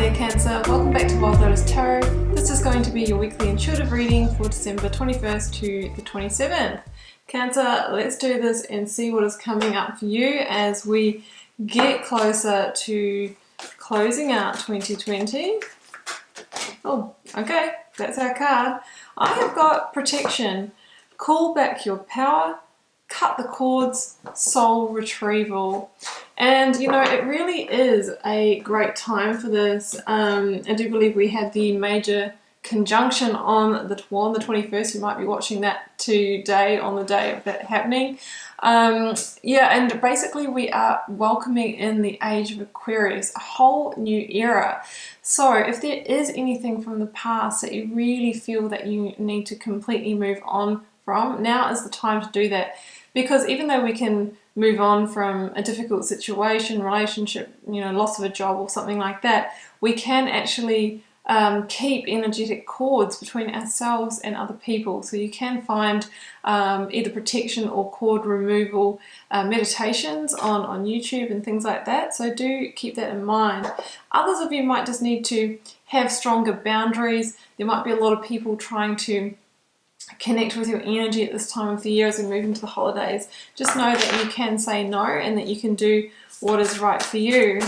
there Cancer, welcome back to Wild Lotus Tarot. This is going to be your weekly intuitive reading for December 21st to the 27th. Cancer, let's do this and see what is coming up for you as we get closer to closing out 2020. Oh, okay, that's our card. I have got protection, call back your power, cut the cords, soul retrieval. And you know, it really is a great time for this. I do believe we had the major conjunction on the 21st. You might be watching that today on the day of that happening. Yeah, and basically we are welcoming in the age of Aquarius, a whole new era. So if there is anything from the past that you really feel that you need to completely move on from, now is the time to do that. Because even though we can move on from a difficult situation, relationship, you know, loss of a job or something like that, we can actually keep energetic cords between ourselves and other people. So you can find either protection or cord removal meditations on YouTube and things like that. So do keep that in mind. Others of you might just need to have stronger boundaries. There might be a lot of people trying to connect with your energy at this time of the year as we move into the holidays. Just know that you can say no and that you can do what is right for you.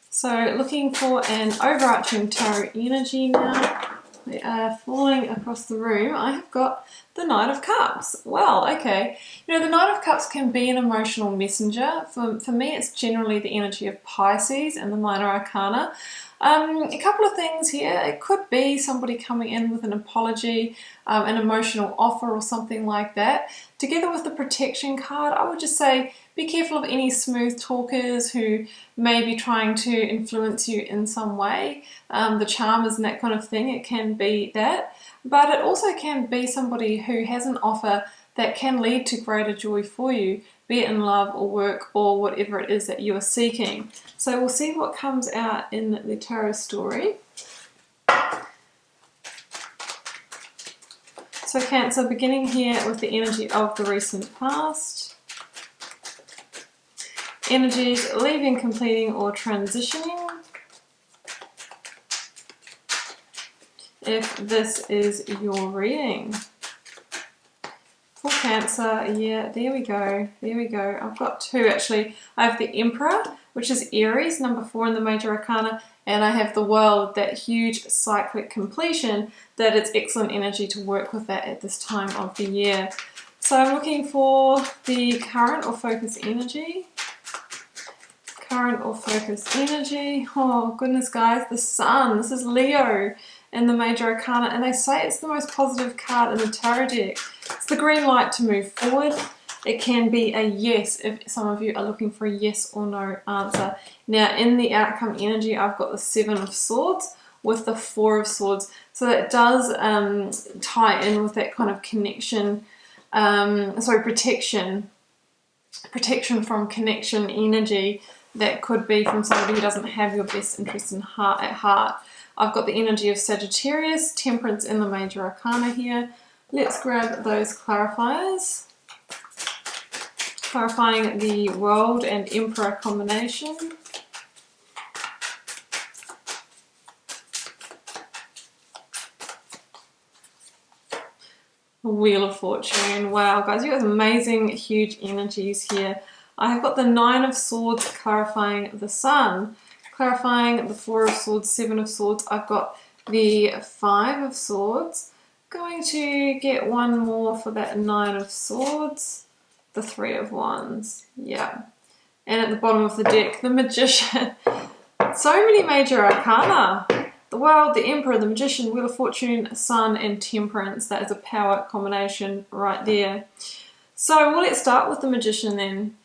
So looking for an overarching tarot energy now. We are falling across the room. I have got the Knight of Cups. Well, okay. You know, the Knight of Cups can be an emotional messenger. For me, it's generally the energy of Pisces and the minor arcana. A couple of things here. It could be somebody coming in with an apology, an emotional offer or something like that. Together with the protection card, I would just say be careful of any smooth talkers who may be trying to influence you in some way. The charmers and that kind of thing, it can be that. But it also can be somebody who has an offer that can lead to greater joy for you, be it in love or work or whatever it is that you are seeking. So we'll see what comes out in the tarot story. So Cancer, beginning here with the energy of the recent past. Energies leaving, completing or transitioning. If this is your reading. For Cancer, yeah, there we go, I've got two actually. I have the Emperor, which is Aries, number 4 in the major arcana, and I have the World, that huge cyclic completion, that it's excellent energy to work with that at this time of the year. So I'm looking for the current or focus energy. Current or focus energy. Oh goodness guys, the Sun, this is Leo in the major arcana, and they say it's the most positive card in the tarot deck. It's the green light to move forward. It can be a yes if some of you are looking for a yes or no answer. Now in the outcome energy, I've got the 7 of Swords with the 4 of Swords. So that does tie in with that kind of connection, protection from connection energy that could be from somebody who doesn't have your best interest at heart. I've got the energy of Sagittarius, Temperance in the major arcana here. Let's grab those clarifiers. Clarifying the World and Emperor combination. Wheel of Fortune. Wow, guys, you have amazing, huge energies here. I have got the 9 of Swords clarifying the Sun. Clarifying the 4 of Swords, 7 of Swords, I've got the 5 of Swords. Going to get one more for that 9 of Swords, the 3 of Wands, yeah. And at the bottom of the deck, the Magician. So many major arcana. The World, the Emperor, the Magician, Wheel of Fortune, Sun and Temperance. That is a power combination right there. So well, let's start with the Magician then.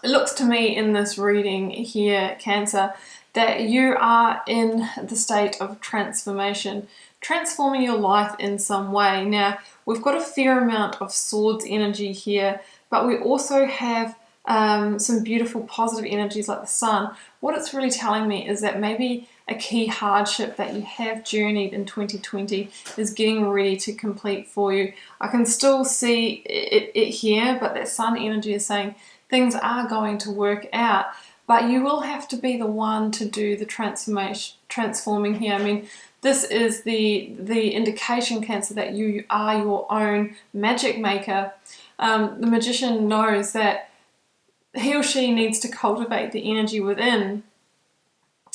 It looks to me in this reading here, Cancer, that you are in the state of transformation, transforming your life in some way. Now, we've got a fair amount of Swords energy here, but we also have some beautiful positive energies like the Sun. What it's really telling me is that maybe a key hardship that you have journeyed in 2020 is getting ready to complete for you. I can still see it here, but that Sun energy is saying things are going to work out. but you will have to be the one to do the transforming here. I mean, this is the indication, Cancer, that you are your own magic maker. The magician knows that he or she needs to cultivate the energy within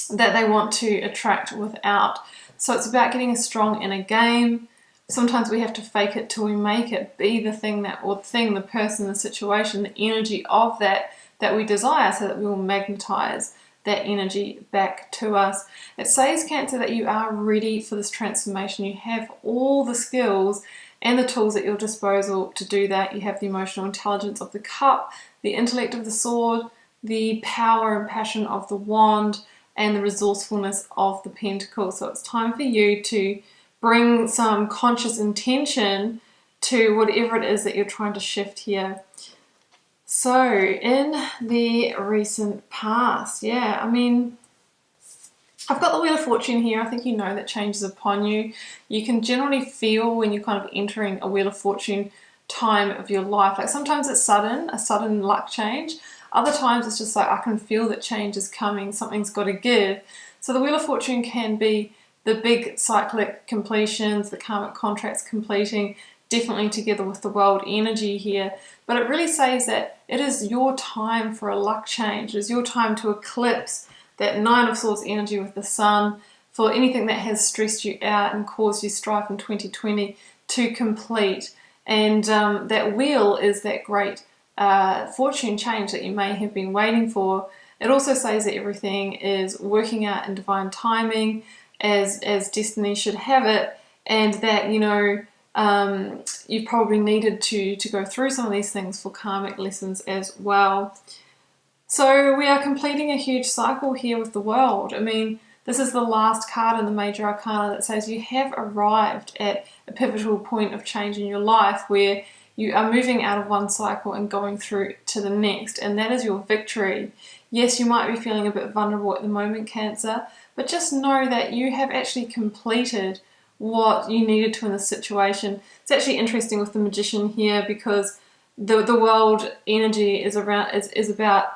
that they want to attract without. So it's about getting a strong inner game. Sometimes we have to fake it till we make it. Be the thing the person, the situation, the energy of that we desire, so that we will magnetize that energy back to us. It says, Cancer, that you are ready for this transformation. You have all the skills and the tools at your disposal to do that. You have the emotional intelligence of the cup, the intellect of the sword, the power and passion of the wand, and the resourcefulness of the pentacle. So it's time for you to bring some conscious intention to whatever it is that you're trying to shift here. So in the recent past, yeah, I mean, I've got the Wheel of Fortune here. I think you know that change is upon you. You can generally feel when you're kind of entering a Wheel of Fortune time of your life. Like sometimes it's sudden, a sudden luck change. Other times it's just like I can feel that change is coming, something's got to give. So the Wheel of Fortune can be the big cyclic completions, the karmic contracts completing, definitely together with the world energy here. But it really says that it is your time for a luck change. It is your time to eclipse that Nine of Swords energy with the Sun, for anything that has stressed you out and caused you strife in 2020 to complete. And that wheel is that great fortune change that you may have been waiting for. It also says that everything is working out in divine timing, as destiny should have it, and that, you know, you probably needed to go through some of these things for karmic lessons as well. So we are completing a huge cycle here with the World. I mean, this is the last card in the Major Arcana that says you have arrived at a pivotal point of change in your life where you are moving out of one cycle and going through to the next, and that is your victory. Yes, you might be feeling a bit vulnerable at the moment, Cancer, but just know that you have actually completed what you needed to in this situation. It's actually interesting with the Magician here, because the world energy is about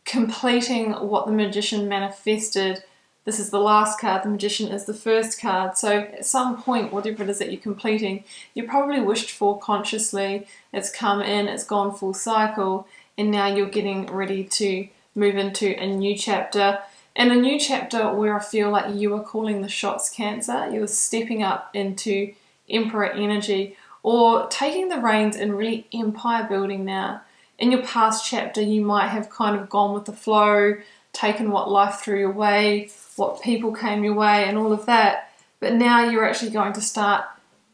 completing what the Magician manifested. This is the last card, the Magician is the first card. So at some point, whatever it is that you're completing, you probably wished for consciously, it's come in, it's gone full cycle, and now you're getting ready to move into a new chapter. And a new chapter where I feel like you are calling the shots, Cancer. You're stepping up into Emperor energy, or taking the reins and really empire building now. In your past chapter, you might have kind of gone with the flow, taken what life threw your way, what people came your way, and all of that. But now you're actually going to start,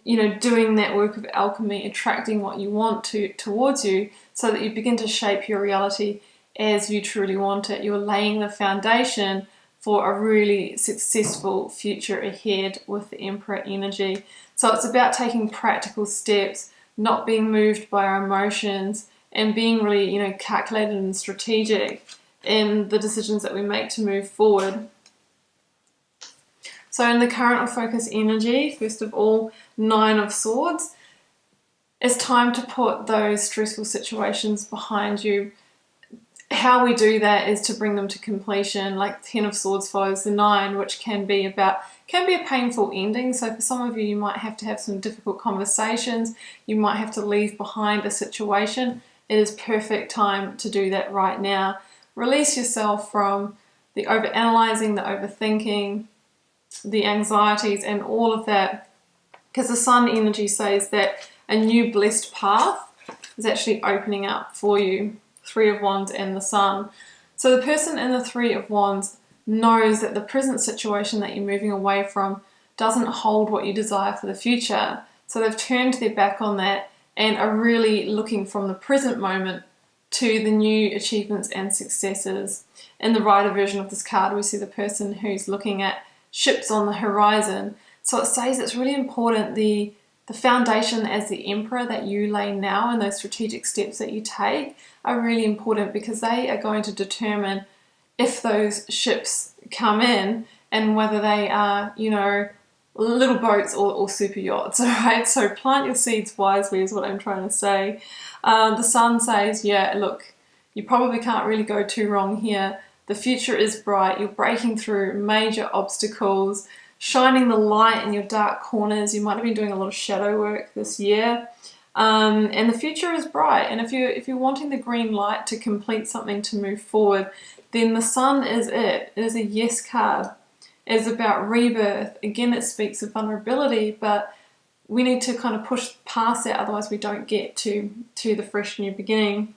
you know, doing that work of alchemy, attracting what you want towards you, so that you begin to shape your reality as you truly want it. You're laying the foundation for a really successful future ahead with the Emperor energy. So it's about taking practical steps, not being moved by our emotions, and being really, you know, calculated and strategic in the decisions that we make to move forward. So in the current of focus energy, first of all, Nine of Swords, it's time to put those stressful situations behind you. How we do that is to bring them to completion. Like Ten of Swords follows the Nine, which can be a painful ending. So for some of you, you might have to have some difficult conversations. You might have to leave behind a situation. It is perfect time to do that right now. Release yourself from the overanalyzing, the overthinking, the anxieties, and all of that, because the Sun energy says that a new blessed path is actually opening up for you. Three of Wands and the Sun. So the person in the Three of Wands knows that the present situation that you're moving away from doesn't hold what you desire for the future. So they've turned their back on that and are really looking from the present moment to the new achievements and successes. In the Rider version of this card, we see the person who's looking at ships on the horizon. So it says it's really important, the foundation as the Emperor that you lay now and those strategic steps that you take are really important, because they are going to determine if those ships come in and whether they are, you know, little boats or super yachts, all right? So plant your seeds wisely is what I'm trying to say. The Sun says, yeah, look, you probably can't really go too wrong here. The future is bright. You're breaking through major obstacles, shining the light in your dark corners. You might have been doing a lot of shadow work this year. And the future is bright. And if you're wanting the green light to complete something, to move forward, then the Sun is it. It is a yes card. It is about rebirth. Again, it speaks of vulnerability, but we need to kind of push past that, otherwise we don't get to the fresh new beginning.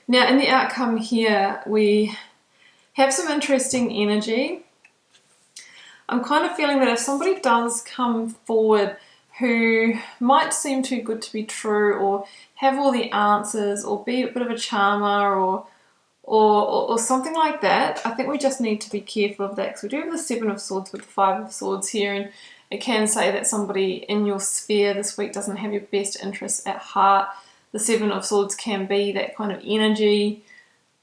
Now, in the outcome here, we have some interesting energy. I'm kind of feeling that if somebody does come forward who might seem too good to be true, or have all the answers, or be a bit of a charmer, or something like that, I think we just need to be careful of that, because we do have the Seven of Swords with the Five of Swords here, and it can say that somebody in your sphere this week doesn't have your best interests at heart. The Seven of Swords can be that kind of energy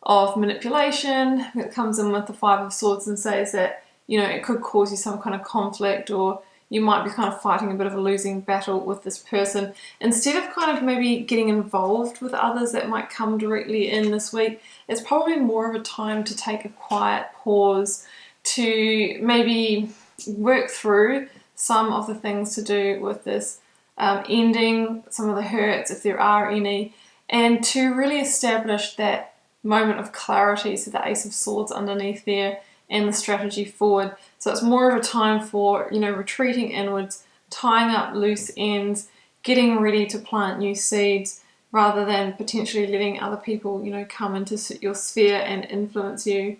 of manipulation that comes in with the Five of Swords and says that, you know, it could cause you some kind of conflict, or you might be kind of fighting a bit of a losing battle with this person. Instead of kind of maybe getting involved with others that might come directly in this week, it's probably more of a time to take a quiet pause, to maybe work through some of the things to do with this ending, some of the hurts if there are any, and to really establish that moment of clarity. So the Ace of Swords underneath there, and the strategy forward. So it's more of a time for, you know, retreating inwards, tying up loose ends, getting ready to plant new seeds, rather than potentially letting other people, you know, come into your sphere and influence you.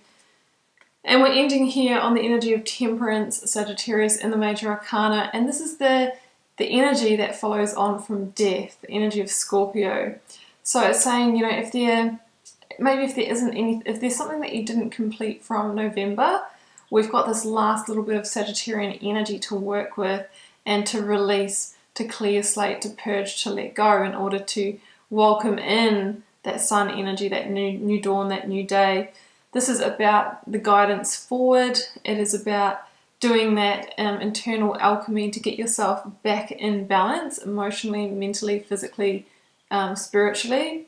And we're ending here on the energy of Temperance, Sagittarius, in the Major Arcana, and this is the energy that follows on from death, the energy of Scorpio. So it's saying, you know, if there's something that you didn't complete from November, we've got this last little bit of Sagittarian energy to work with and to release, to clear slate, to purge, to let go, in order to welcome in that Sun energy, that new dawn, that new day. This is about the guidance forward. It is about doing that internal alchemy to get yourself back in balance, emotionally, mentally, physically, spiritually.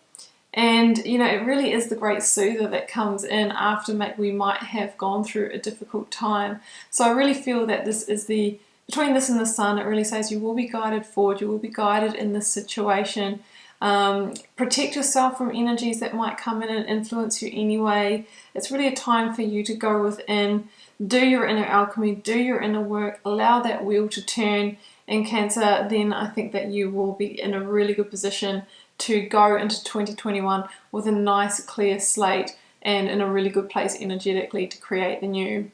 And, you know, it really is the great soother that comes in after we might have gone through a difficult time. So I really feel that this is between this and the Sun, it really says you will be guided forward, you will be guided in this situation. Protect yourself from energies that might come in and influence you anyway. It's really a time for you to go within, do your inner alchemy, do your inner work, allow that wheel to turn. In Cancer, then I think that you will be in a really good position to go into 2021 with a nice clear slate and in a really good place energetically to create the new.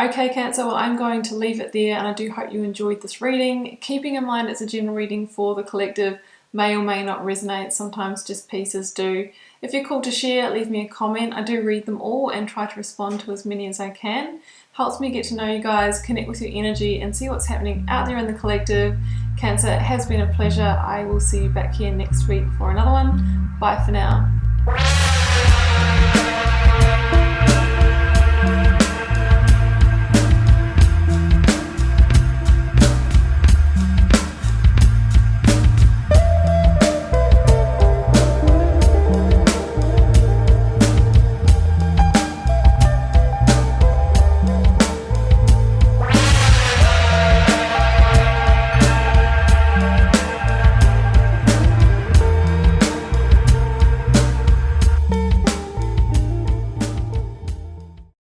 Okay, Cancer, well, I'm going to leave it there, and I do hope you enjoyed this reading. Keeping in mind it's a general reading for the collective, may or may not resonate, sometimes just pieces do. If you're called to share, leave me a comment. I do read them all and try to respond to as many as I can. Helps me get to know you guys, connect with your energy, and see what's happening out there in the collective. Cancer, it has been a pleasure. I will see you back here next week for another one. Bye for now.